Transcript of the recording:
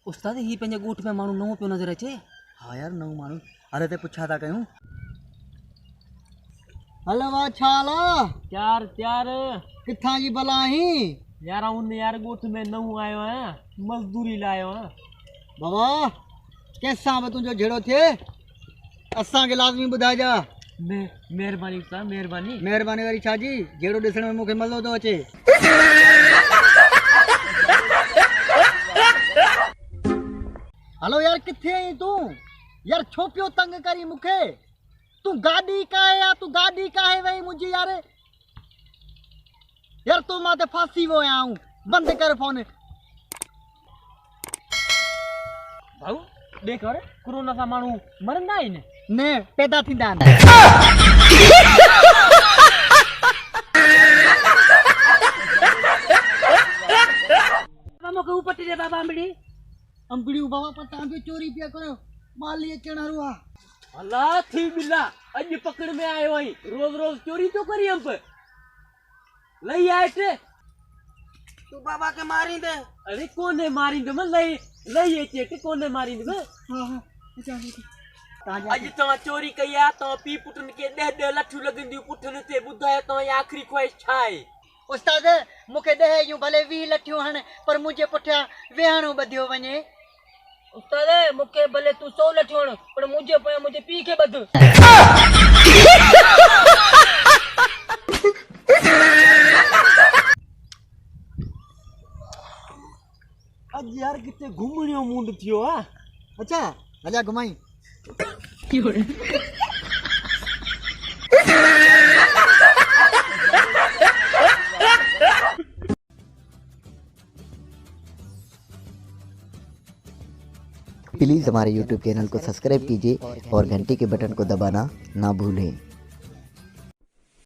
उस्ताद ही पंहिंजे ॻोठ में माण्हू नओं पियो नज़र अचे। हाँ यार नओं माण्हू अरे ते पुछा था कयूं। हलो वाह छाला त्यार किथां जी भला आहीं यार उन यार ॻोठ में नओं आयो आहियां, मज़दूरी लाइ आयो आहियां। बाबा कंहिंसां बि तुंहिंजो झेड़ो थिए असांखे लाज़मी ॿुधाइजा। महिरबानी उस्ताद महिरबानी। महिरबानी वारी छा जी, झेड़ो ॾिसण में मूंखे मज़ो थो अचे। हलो यार किथे आई तूं यार, छो पियो तंग करी मूंखे? तू गाॾी काहे या तू गाॾी काहे वई मुंहिंजी यार? यार तूं मां ते फासी वियो आहियां। बंदि कर फोन। भाऊ देख कर कोरोना सां माण्हू मरंदा आहिनि न पैदा थींदा आहिनि। मूंखे ऊ पटी दे बाबा अंबड़ी अंबड़ियूं बाबा पटां जो चोरी पिया करो, माली अचण वारो आहे। अल्लाह थी बिल्ला अॼु पकड़ में आयो आई, रोज चोरी तो करी अंब लई आयट। तू बाबा के मारींदे? अरे कोने मारींदो मैं लई अचेट कोने मारींदो मैं। अॼु तव्हां चोरी कई आहे, तव्हां पी पुटनि खे 10 लठियूं लॻंदियूं पुठनि ते, ॿुधायो तव्हांजी आख़िरी ख़्वाहिश छा आहे? उस्ताद मूंखे 10 जूं भले 20 लठियूं हण, पर मुंहिंजे पुठियां वेहणो ॿधियो वञे। उस्ताद मूंखे भले तू 100 लठियूं हण, पर मुंहिंजे पोयां मुंहिंजे पीउ खे ॿध। अॼु यार किथे घुमण जो मूड थियो आहे। अच्छा हलिया घुमाई। प्लीज़ हमारे YouTube चैनल को सब्सक्राइब कीजिए और घंटी के बटन को दबाना ना भूलें।